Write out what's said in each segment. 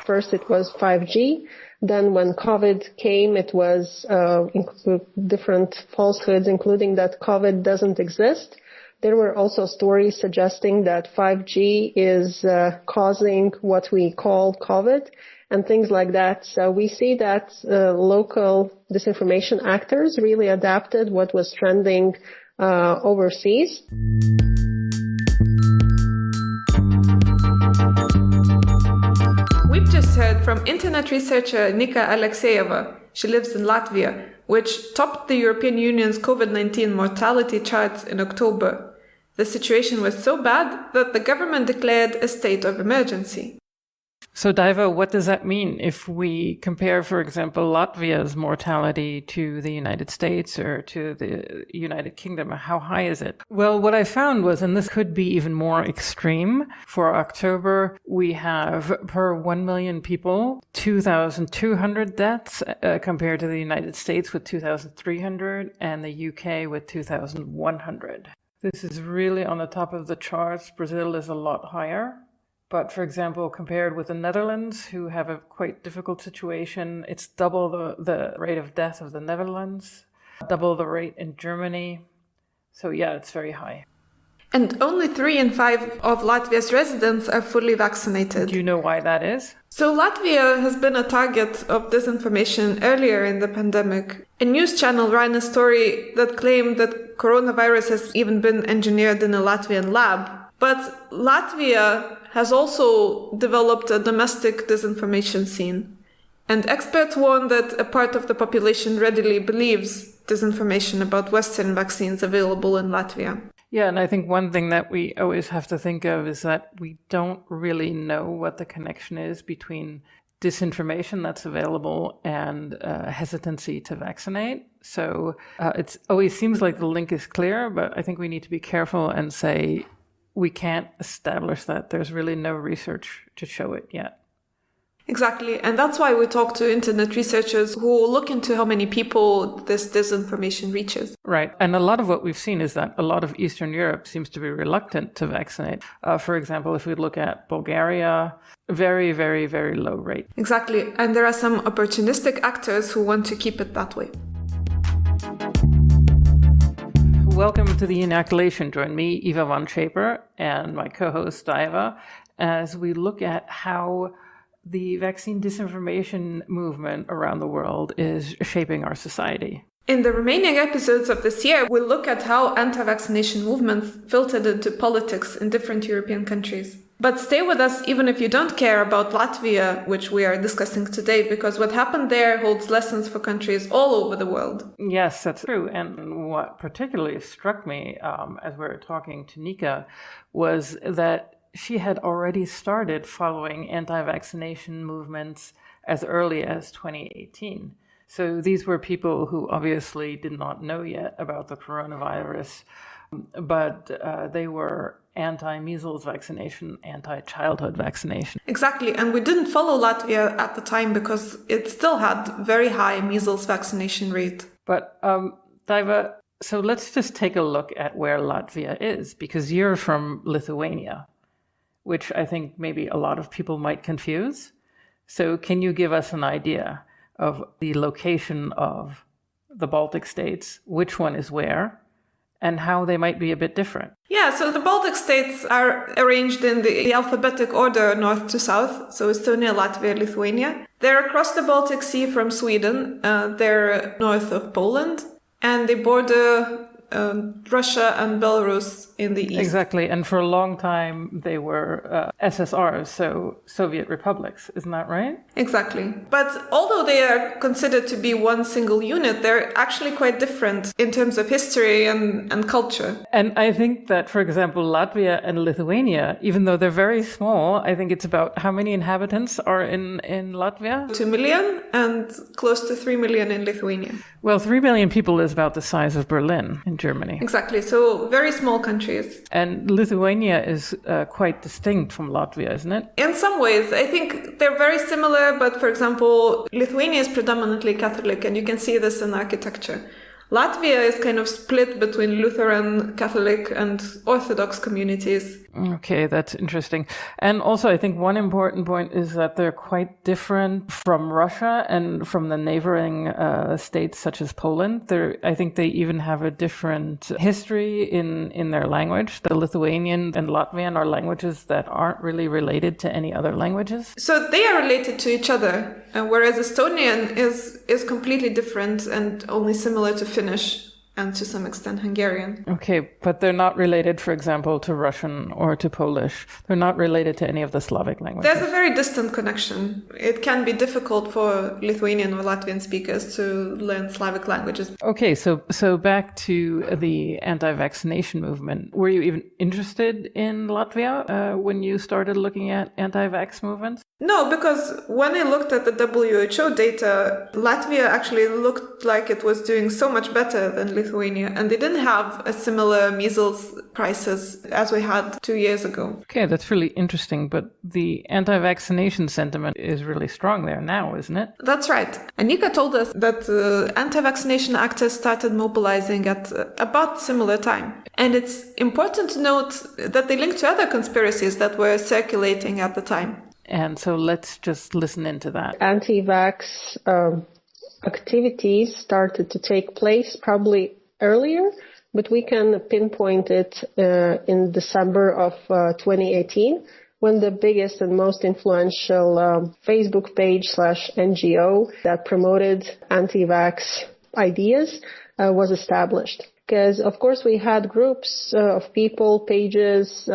first it was 5G. Then when COVID came, it was different falsehoods, including that COVID doesn't exist. There were also stories suggesting that 5G is causing what we call COVID and things like that. So we see that local disinformation actors really adapted what was trending overseas. We've just heard from internet researcher Nika Aleksejeva. She lives in Latvia, which topped the European Union's COVID-19 mortality charts in October. The situation was so bad that the government declared a state of emergency. So, Daiva, what does that mean if we compare, for example, Latvia's mortality to the United States or to the United Kingdom? How high is it? Well, what I found was, and this could be even more extreme, for October, we have per 1 million people, 2,200 deaths compared to the United States with 2,300 and the UK with 2,100. This is really on the top of the charts. Brazil is a lot higher. But for example, compared with the Netherlands, who have a quite difficult situation, it's double the rate of death of the Netherlands, double the rate in Germany. So yeah, it's very high. And only 3 in 5 of Latvia's residents are fully vaccinated. Do you know why that is? So Latvia has been a target of disinformation earlier in the pandemic. A news channel ran a story that claimed that coronavirus has even been engineered in a Latvian lab. But Latvia has also developed a domestic disinformation scene. And experts warn that a part of the population readily believes disinformation about Western vaccines available in Latvia. Yeah, and I think one thing that we always have to think of is that we don't really know what the connection is between disinformation that's available and hesitancy to vaccinate. So it always seems like the link is clear, but I think we need to be careful and say, we can't establish that. There's really no research to show it yet. Exactly. And that's why we talk to internet researchers who look into how many people this disinformation reaches. Right. And a lot of what we've seen is that a lot of Eastern Europe seems to be reluctant to vaccinate. For example, if we look at Bulgaria, very, very, very low rate. Exactly. And there are some opportunistic actors who want to keep it that way. Welcome to the Inoculation. Join me, Eva von Schaper, and my co-host Daiva, as we look at how the vaccine disinformation movement around the world is shaping our society. In the remaining episodes of this year, we'll look at how anti-vaccination movements filtered into politics in different European countries. But stay with us even if you don't care about Latvia, which we are discussing today, because what happened there holds lessons for countries all over the world. Yes, that's true. And what particularly struck me as we were talking to Nika was that she had already started following anti-vaccination movements as early as 2018. So these were people who obviously did not know yet about the coronavirus, but they were anti-measles vaccination, anti-childhood vaccination. Exactly. And we didn't follow Latvia at the time because it still had very high measles vaccination rate. But Daiva, so let's just take a look at where Latvia is, because you're from Lithuania, which I think maybe a lot of people might confuse. So can you give us an idea of the location of the Baltic states, which one is where, and how they might be a bit different? Yeah, so the Baltic states are arranged in the alphabetic order north to south, so Estonia, Latvia, Lithuania. They're across the Baltic Sea from Sweden, they're north of Poland, and they border Russia and Belarus in the east. Exactly, and for a long time they were SSRs, so Soviet republics, isn't that right? Exactly. But although they are considered to be one single unit, they're actually quite different in terms of history and culture. And I think that, for example, Latvia and Lithuania, even though they're very small, I think it's about how many inhabitants are in Latvia? 2 million and close to 3 million in Lithuania. Well, 3 million people is about the size of Berlin in Germany. Exactly, so very small countries. And Lithuania is quite distinct from Latvia, isn't it? In some ways, I think they're very similar, but for example, Lithuania is predominantly Catholic, and you can see this in architecture. Latvia is kind of split between Lutheran, Catholic, and Orthodox communities. Okay, that's interesting. And also, I think one important point is that they're quite different from Russia and from the neighboring states such as Poland. I think they even have a different history in their language. The Lithuanian and Latvian are languages that aren't really related to any other languages. So they are related to each other, whereas Estonian is completely different and only similar to Finnish and to some extent Hungarian. Okay, but they're not related, for example, to Russian or to Polish. They're not related to any of the Slavic languages. There's a very distant connection. It can be difficult for Lithuanian or Latvian speakers to learn Slavic languages. Okay, so back to the anti-vaccination movement. Were you even interested in Latvia when you started looking at anti-vax movements? No, because when I looked at the WHO data, Latvia actually looked like it was doing so much better than Lithuania, and they didn't have a similar measles crisis as we had 2 years ago. Okay, that's really interesting, but the anti-vaccination sentiment is really strong there now, isn't it? That's right. And Nika told us that anti-vaccination actors started mobilizing at about similar time. And it's important to note that they link to other conspiracies that were circulating at the time. And so let's just listen into that. Anti-vax activities started to take place probably earlier, but we can pinpoint it in December of 2018, when the biggest and most influential Facebook page / NGO that promoted anti-vax ideas was established. Because, of course, we had groups of people, pages,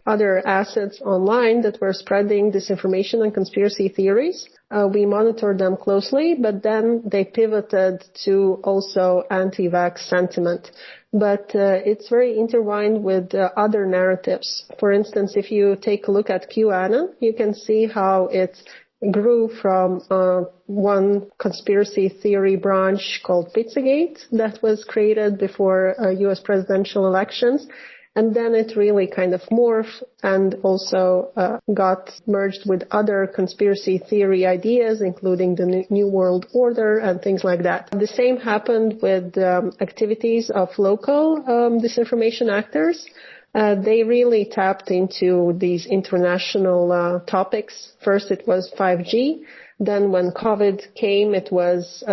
other assets online that were spreading disinformation and conspiracy theories. We monitored them closely, but then they pivoted to also anti-vax sentiment. But it's very intertwined with other narratives. For instance, if you take a look at QAnon, you can see how it grew from one conspiracy theory branch called Pizzagate that was created before U.S. presidential elections. And then it really kind of morphed and also got merged with other conspiracy theory ideas, including the New World Order and things like that. The same happened with activities of local disinformation actors. They really tapped into these international topics. First, it was 5G. Then when COVID came, it was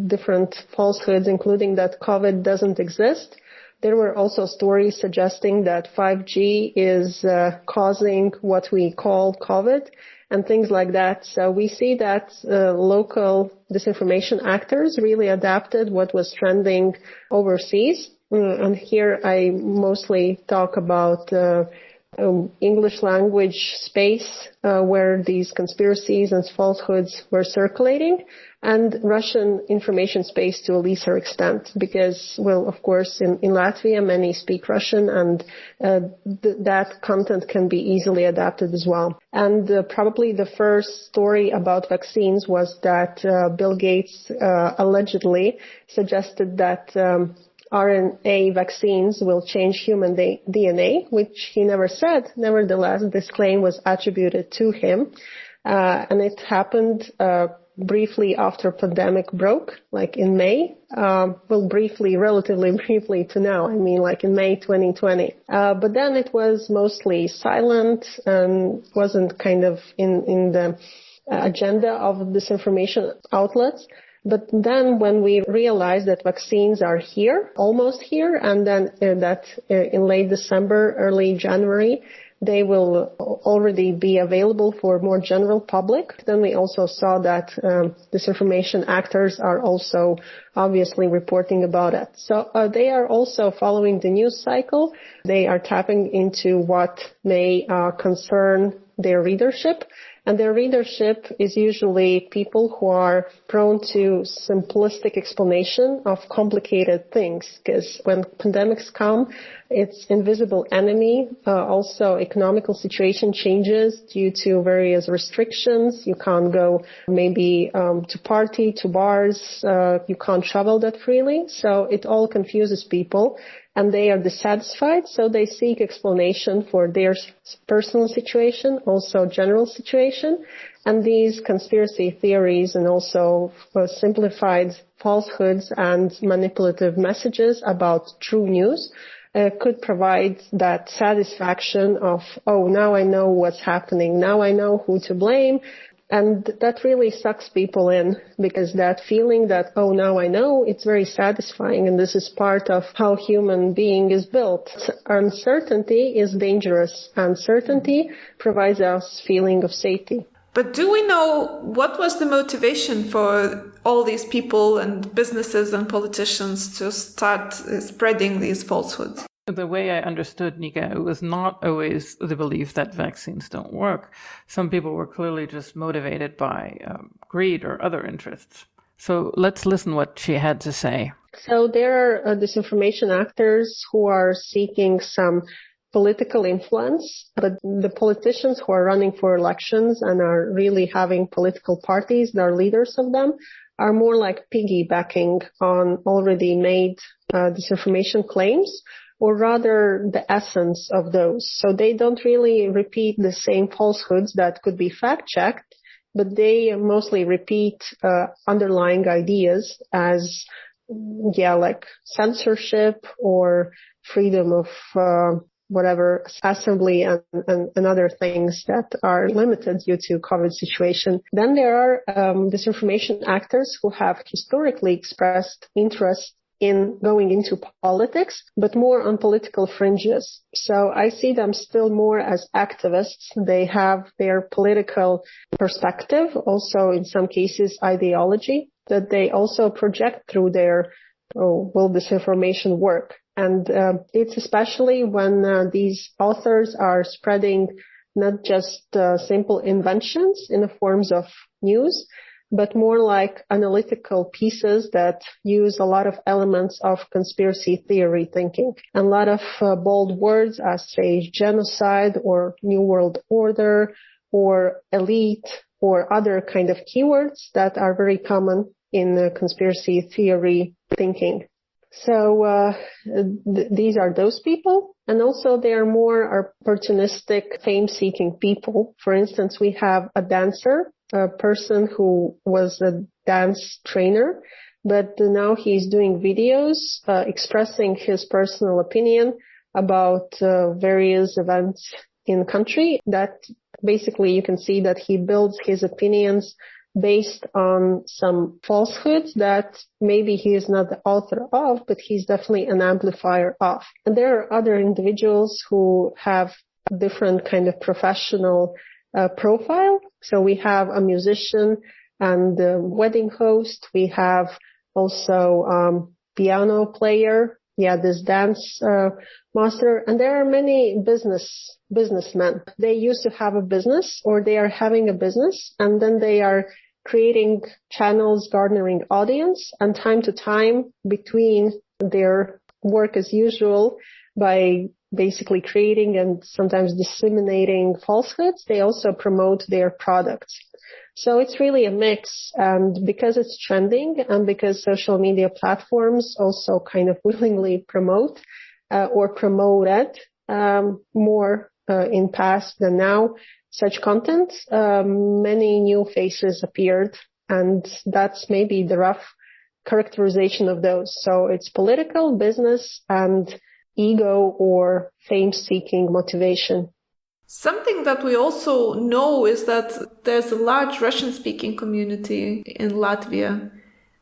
different falsehoods, including that COVID doesn't exist. There were also stories suggesting that 5G is causing what we call COVID and things like that. So we see that local disinformation actors really adapted what was trending overseas. And here I mostly talk about English language space where these conspiracies and falsehoods were circulating, and Russian information space to a lesser extent, because, well, of course, in Latvia, many speak Russian, and that content can be easily adapted as well. And probably the first story about vaccines was that Bill Gates allegedly suggested that RNA vaccines will change human DNA, which he never said. Nevertheless, this claim was attributed to him. And it happened briefly after pandemic broke, like in May. Relatively briefly to now. I mean, like in May 2020. But then it was mostly silent and wasn't kind of in the agenda of disinformation outlets. But then when we realized that vaccines are here, almost here, and then that in late December, early January, they will already be available for more general public, then we also saw that disinformation actors are also obviously reporting about it. So they are also following the news cycle. They are tapping into what may concern their readership. And their readership is usually people who are prone to simplistic explanation of complicated things. Because when pandemics come, it's invisible enemy. Also, economical situation changes due to various restrictions. You can't go maybe to party, to bars. You can't travel that freely. So it all confuses people. and they are dissatisfied, so they seek explanation for their personal situation, also general situation, and these conspiracy theories and also simplified falsehoods and manipulative messages about true news could provide that satisfaction of, oh, now I know what's happening, now I know who to blame. And that really sucks people in, because that feeling that, oh, now I know, it's very satisfying. And this is part of how human being is built. Uncertainty is dangerous. Uncertainty provides us feeling of safety. But do we know what was the motivation for all these people and businesses and politicians to start spreading these falsehoods? The way I understood, Nika, it was not always the belief that vaccines don't work. Some people were clearly just motivated by greed or other interests. So let's listen what she had to say. So there are disinformation actors who are seeking some political influence, but the politicians who are running for elections and are really having political parties, the leaders of them, are more like piggybacking on already made disinformation claims, or rather the essence of those. So they don't really repeat the same falsehoods that could be fact-checked, but they mostly repeat underlying ideas as, like censorship or freedom of whatever, assembly and other things that are limited due to COVID situation. Then there are disinformation actors who have historically expressed interest in going into politics, but more on political fringes. So I see them still more as activists. They have their political perspective, also in some cases ideology, that they also project through their will disinformation work. And it's especially when these authors are spreading not just simple inventions in the forms of news, but more like analytical pieces that use a lot of elements of conspiracy theory thinking. And a lot of bold words as, say, genocide or New World Order or elite or other kind of keywords that are very common in conspiracy theory thinking. So these are those people. And also they are more opportunistic, fame-seeking people. For instance, we have a dancer, a person who was a dance trainer, but now he's doing videos expressing his personal opinion about various events in the country. That basically you can see that he builds his opinions based on some falsehoods that maybe he is not the author of, but he's definitely an amplifier of. And there are other individuals who have a different kind of professional profile. So we have a musician and a wedding host. We have also piano player. This dance master. And there are many businessmen. They used to have a business, or they are having a business, and then they are creating channels garnering audience, and time to time between their work as usual by basically creating and sometimes disseminating falsehoods, they also promote their products. So it's really a mix, and because it's trending and because social media platforms also kind of willingly promote or promoted more in past than now such content, many new faces appeared, and that's maybe the rough characterization of those. So it's political, business, and ego or fame-seeking motivation. Something that we also know is that there's a large Russian-speaking community in Latvia.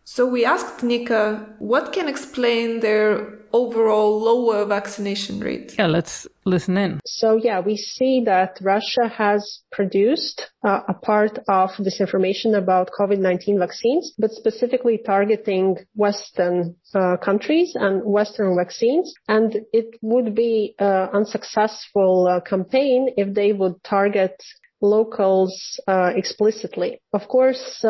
So we asked Nika what can explain their overall lower vaccination rate. Yeah, let's listen in. So we see that Russia has produced a part of disinformation about COVID-19 vaccines, but specifically targeting Western countries and Western vaccines. And it would be an unsuccessful campaign if they would target locals explicitly. Of course,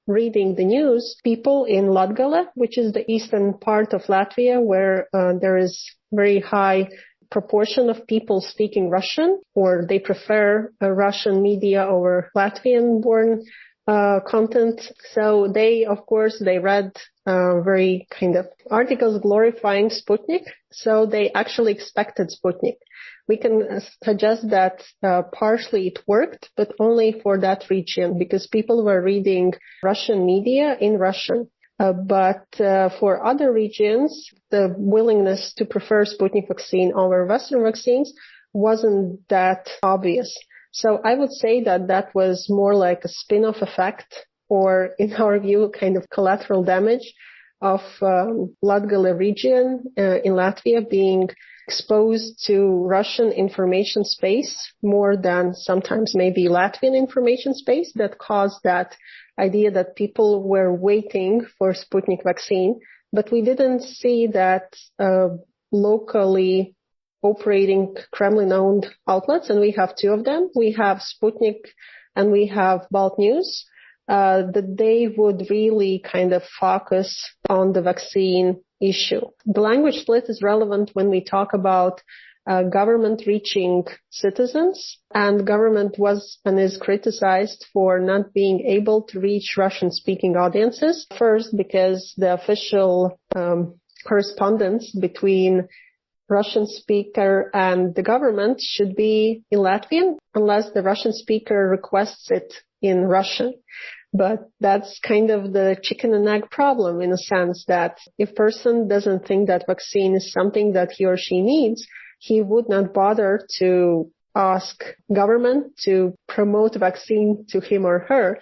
reading the news, people in Latgale, which is the eastern part of Latvia, where there is very high proportion of people speaking Russian, or they prefer Russian media over Latvian-born content. So they, of course, they read very kind of articles glorifying Sputnik. So they actually expected Sputnik. We can suggest that partially it worked, but only for that region because people were reading Russian media in Russian. But for other regions, the willingness to prefer Sputnik vaccine over Western vaccines wasn't that obvious. So I would say that that was more like a spin-off effect, or in our view, kind of collateral damage of Latgale region in Latvia being exposed to Russian information space more than sometimes maybe Latvian information space that caused that idea that people were waiting for Sputnik vaccine. But we didn't see that locally operating Kremlin-owned outlets, and we have two of them. We have Sputnik and we have Balt News, that they would really kind of focus on the vaccine issue. The language split is relevant when we talk about government reaching citizens, and government was and is criticized for not being able to reach Russian-speaking audiences. First, because the official correspondence between Russian speaker and the government should be in Latvian unless the Russian speaker requests it in Russian. But that's kind of the chicken and egg problem in a sense that if person doesn't think that vaccine is something that he or she needs, he would not bother to ask government to promote vaccine to him or her.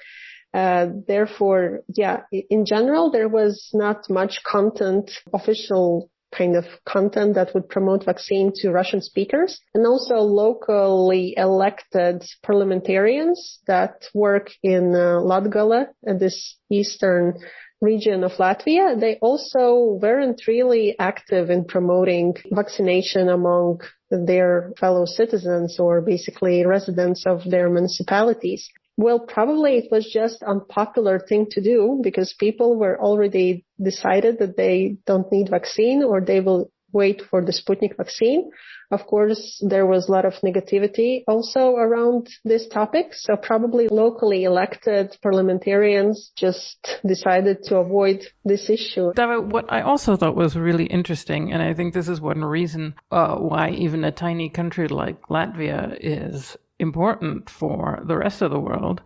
Therefore, in general, there was not much content, official kind of content that would promote vaccine to Russian speakers, and also locally elected parliamentarians that work in Latgale, this eastern region of Latvia. They also weren't really active in promoting vaccination among their fellow citizens or basically residents of their municipalities. Well, probably it was just unpopular thing to do because people were already decided that they don't need vaccine or they will wait for the Sputnik vaccine. Of course, there was a lot of negativity also around this topic. So probably locally elected parliamentarians just decided to avoid this issue. Daiva, what I also thought was really interesting, and I think this is one reason why even a tiny country like Latvia is important for the rest of the world,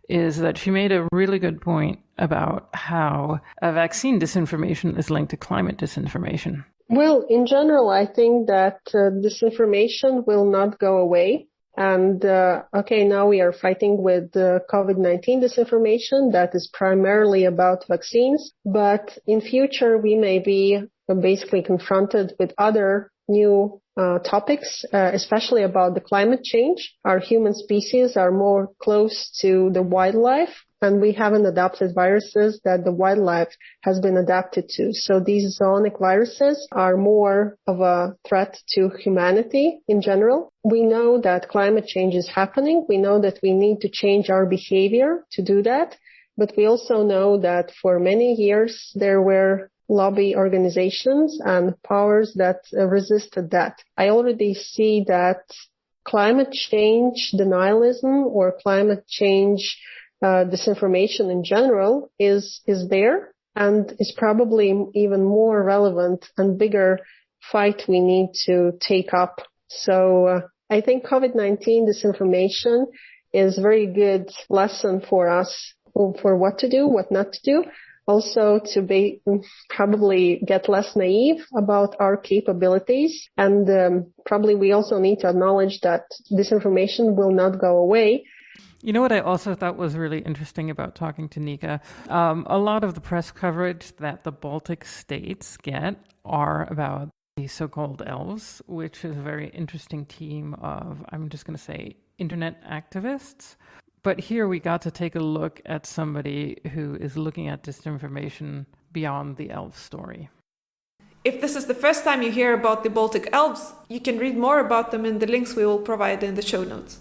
is that she made a really good point about how vaccine disinformation is linked to climate disinformation. Well, in general, I think that disinformation will not go away. And, now we are fighting with COVID-19 disinformation that is primarily about vaccines. But in future, we may be basically confronted with other new topics, especially about the climate change. Our human species are more close to the wildlife, and we haven't adopted viruses that the wildlife has been adapted to. So these zoonotic viruses are more of a threat to humanity in general. We know that climate change is happening. We know that we need to change our behavior to do that. But we also know that for many years there were lobby organizations and powers that resisted that. I already see that climate change denialism or climate change disinformation in general is there and is probably even more relevant and bigger fight we need to take up. So I think COVID-19 disinformation is a very good lesson for us for what to do, what not to do. Also to be probably get less naive about our capabilities. And probably we also need to acknowledge that disinformation will not go away. You know what I also thought was really interesting about talking to Nika? A lot of the press coverage that the Baltic states get are about the so-called elves, which is a very interesting team of, I'm just going to say, internet activists. But here we got to take a look at somebody who is looking at disinformation beyond the elf story. If this is the first time you hear about the Baltic elves, you can read more about them in the links we will provide in the show notes.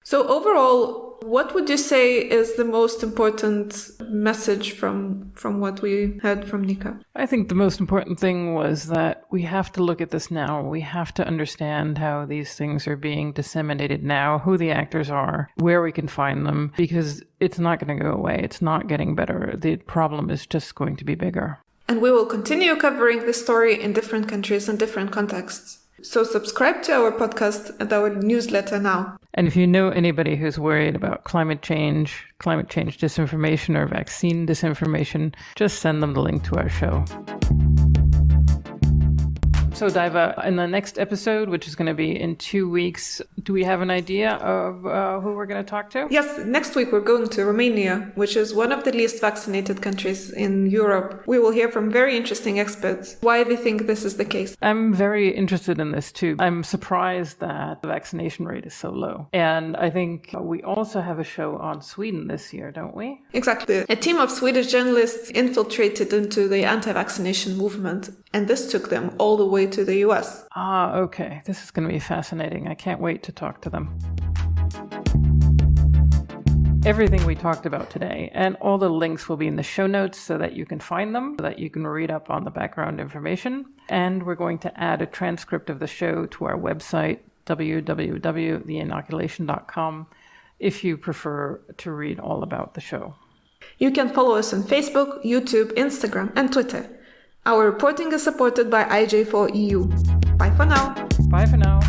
So overall, what would you say is the most important message from what we heard from Nika? I think the most important thing was that we have to look at this now. We have to understand how these things are being disseminated now, who the actors are, where we can find them, because it's not going to go away. It's not getting better. The problem is just going to be bigger. And we will continue covering this story in different countries and different contexts. So subscribe to our podcast and our newsletter now. And if you know anybody who's worried about climate change disinformation, or vaccine disinformation, just send them the link to our show. So Daiva, in the next episode, which is going to be in 2 weeks, do we have an idea of who we're going to talk to? Yes, next week we're going to Romania, which is one of the least vaccinated countries in Europe. We will hear from very interesting experts why they think this is the case. I'm very interested in this too. I'm surprised that the vaccination rate is so low. And I think we also have a show on Sweden this year, don't we? Exactly. A team of Swedish journalists infiltrated into the anti-vaccination movement, and this took them all the way to the US. Okay. This is going to be fascinating. I can't wait to talk to them. Everything we talked about today and all the links will be in the show notes so that you can find them, so that you can read up on the background information. And we're going to add a transcript of the show to our website, www.theinoculation.com, if you prefer to read all about the show. You can follow us on Facebook, YouTube, Instagram, and Twitter. Our reporting is supported by IJ4EU. Bye for now. Bye for now.